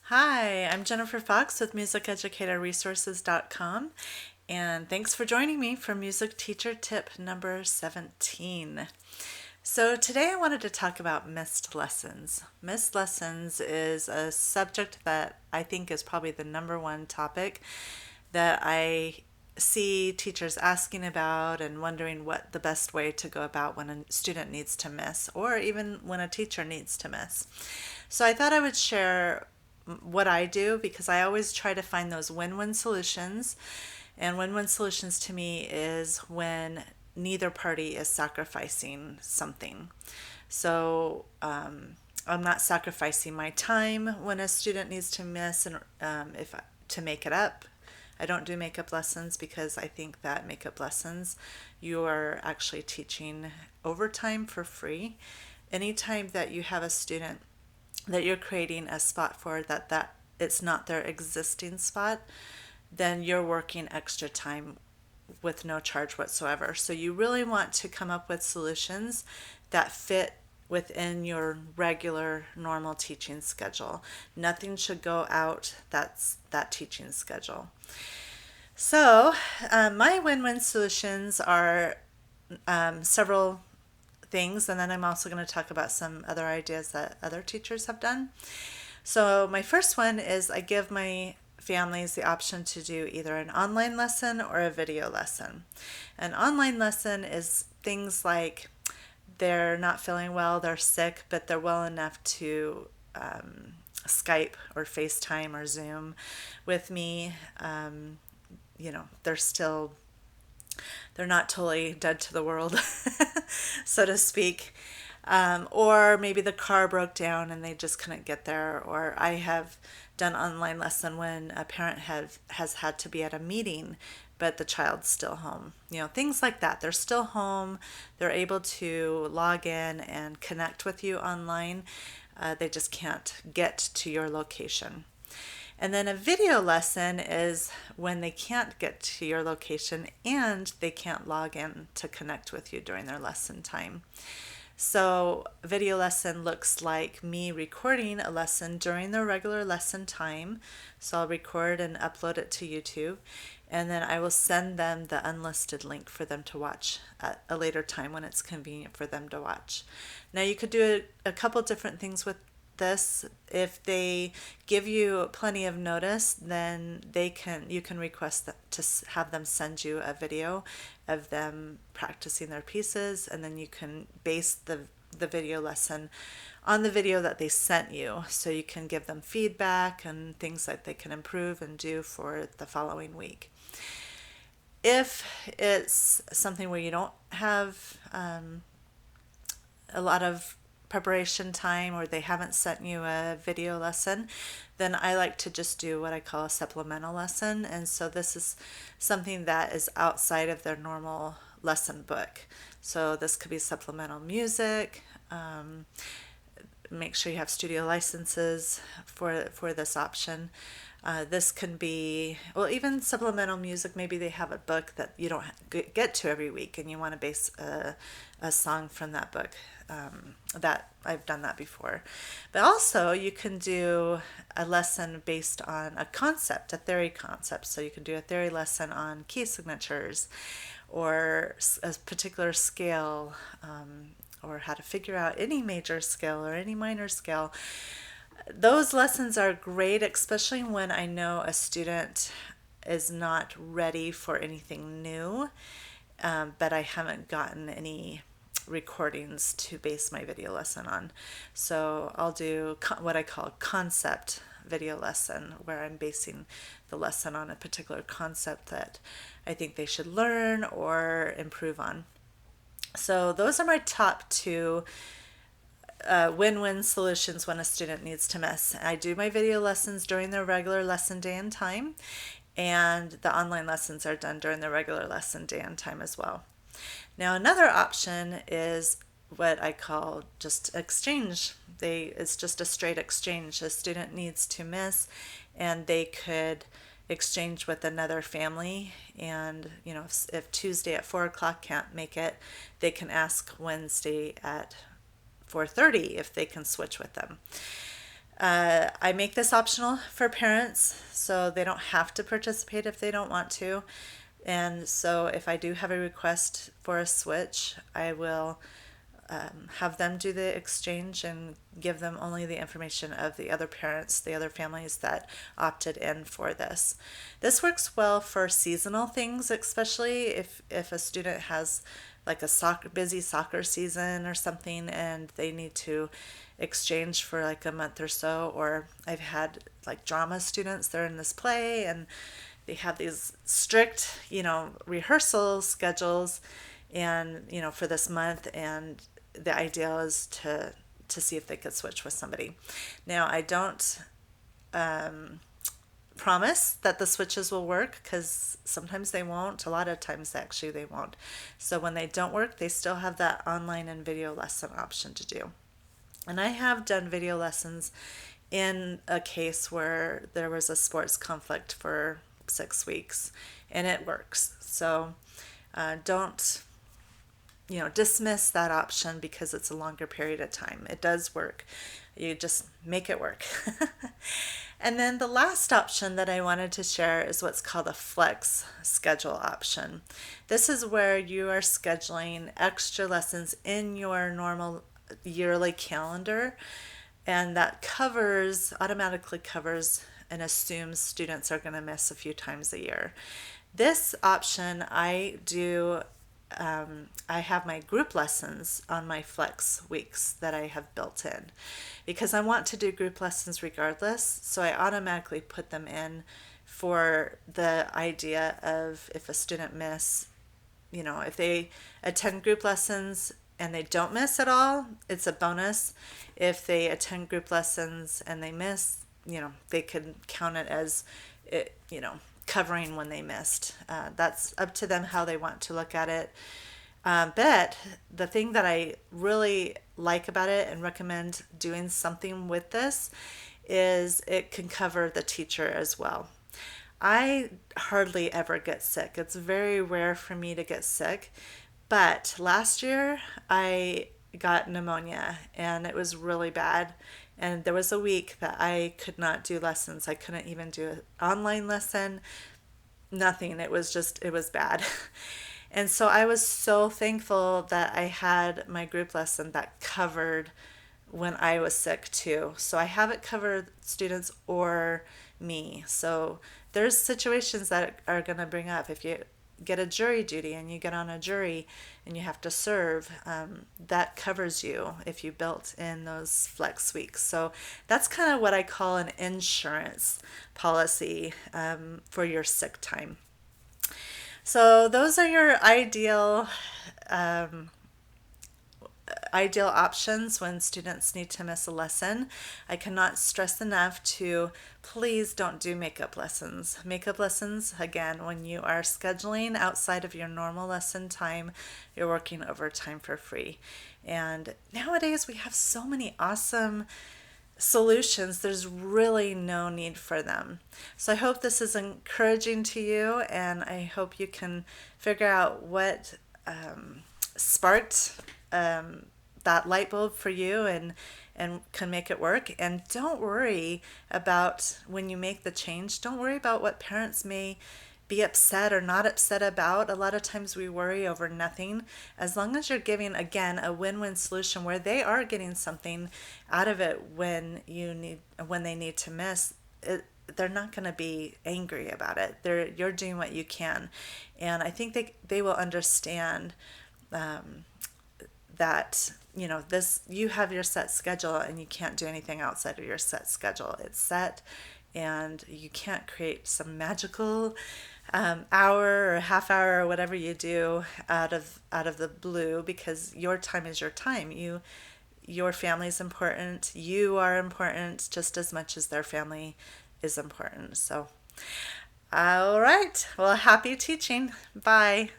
Hi, I'm Jennifer Fox with MusicEducatorResources.com, and thanks for joining me for Music Teacher Tip number 17. So, today I wanted to talk about missed lessons. Missed lessons is a subject that I think is probably the number one topic that I see teachers asking about and wondering what the best way to go about when a student needs to miss, or even when a teacher needs to miss. So I thought I would share what I do because I always try to find those win-win solutions. And win-win solutions to me is when neither party is sacrificing something. So I'm not sacrificing my time when a student needs to miss, and if to make it up. I don't do makeup lessons because I think that makeup lessons you are actually teaching overtime for free. Anytime that you have a student that you're creating a spot for that it's not their existing spot, then you're working extra time with no charge whatsoever. So you really want to come up with solutions that fit within your regular normal teaching schedule. Nothing should go out that's that teaching schedule. So my win-win solutions are several things, and then I'm also going to talk about some other ideas that other teachers have done. So, my first one is I give my families the option to do either an online lesson or a video lesson. An online lesson is things like they're not feeling well, they're sick, but they're well enough to Skype or FaceTime or Zoom with me. They're still they're not totally dead to the world, so to speak. Or maybe the car broke down and they just couldn't get there. Or I have done online lesson when a parent has had to be at a meeting, but the child's still home. Things like that. They're still home. They're able to log in and connect with you online. They just can't get to your location. And then a video lesson is when they can't get to your location and they can't log in to connect with you during their lesson time. So, a video lesson looks like me recording a lesson during their regular lesson time. So, I'll record and upload it to YouTube, and then I will send them the unlisted link for them to watch at a later time when it's convenient for them to watch. Now, you could do a couple different things with this. If they give you plenty of notice, then you can request to have them send you a video of them practicing their pieces, and then you can base the video lesson on the video that they sent you, so you can give them feedback and things that they can improve and do for the following week. If it's something where you don't have a lot of preparation time, or they haven't sent you a video lesson, then I like to just do what I call a supplemental lesson. And so this is something that is outside of their normal lesson book. So this could be supplemental music. Make sure you have studio licenses for this option. This can be, well, even supplemental music. Maybe they have a book that you don't get to every week, and you want to base a song from that book. That I've done that before. But also, you can do a lesson based on a concept, a theory concept. So you can do a theory lesson on key signatures, or a particular scale, or how to figure out any major scale or any minor scale. Those lessons are great, especially when I know a student is not ready for anything new, but I haven't gotten any recordings to base my video lesson on. So I'll do what I call concept video lesson, where I'm basing the lesson on a particular concept that I think they should learn or improve on. So those are my top two win-win solutions when a student needs to miss. I do my video lessons during their regular lesson day and time, and the online lessons are done during the regular lesson day and time as well. Now, another option is what I call just exchange. It's just a straight exchange. A student needs to miss, and they could exchange with another family. And if Tuesday at 4 o'clock can't make it, they can ask Wednesday at 4:30 if they can switch with them. I make this optional for parents, so they don't have to participate if they don't want to. And so if I do have a request for a switch, I will have them do the exchange and give them only the information of the other parents, the other families that opted in for this. This works well for seasonal things, especially if a student has like a busy soccer season or something and they need to exchange for like a month or so. Or I've had like drama students, they're in this play and they have these strict, rehearsal schedules and, for this month, and the idea is to see if they could switch with somebody. Now, I don't promise that the switches will work because sometimes they won't. A lot of times, actually, they won't. So when they don't work, they still have that online and video lesson option to do. And I have done video lessons in a case where there was a sports conflict for 6 weeks, and it works. So don't dismiss that option because it's a longer period of time. It does work. You just make it work. And then the last option that I wanted to share is what's called a flex schedule option. This is where you are scheduling extra lessons in your normal yearly calendar, and that automatically covers and assumes students are going to miss a few times a year. This option I do. I have my group lessons on my flex weeks that I have built in because I want to do group lessons regardless. So I automatically put them in for the idea of if a student if they attend group lessons and they don't miss at all, it's a bonus. If they attend group lessons and they miss, they can count it as, covering when they missed. That's up to them how they want to look at it. But the thing that I really like about it and recommend doing something with this is it can cover the teacher as well. I hardly ever get sick. It's very rare for me to get sick. But last year I got pneumonia and it was really bad. And there was a week that I could not do lessons. I couldn't even do an online lesson, nothing. It was bad. And so I was so thankful that I had my group lesson that covered when I was sick too. So I have it covered students or me. So there's situations that are going to bring up. If you get a jury duty and you get on a jury and you have to serve, that covers you if you built in those flex weeks. So that's kind of what I call an insurance policy for your sick time. So those are your ideal options when students need to miss a lesson. I cannot stress enough to please don't do makeup lessons. Makeup lessons, again, when you are scheduling outside of your normal lesson time, you're working overtime for free. And nowadays we have so many awesome solutions, there's really no need for them. So I hope this is encouraging to you, and I hope you can figure out what sparked that light bulb for you and can make it work. And don't worry about when you make the change, don't worry about what parents may be upset or not upset about. A lot of times we worry over nothing. As long as you're giving, again, a win-win solution where they are getting something out of it when they need to miss it, they're not going to be angry about it. You're doing what you can. And I think they will understand that you have your set schedule and you can't do anything outside of your set schedule. It's set, and you can't create some magical hour or half hour or whatever you do out of the blue, because your time is your time. Your family is important. You are important just as much as their family is important. So, all right. Well, happy teaching. Bye.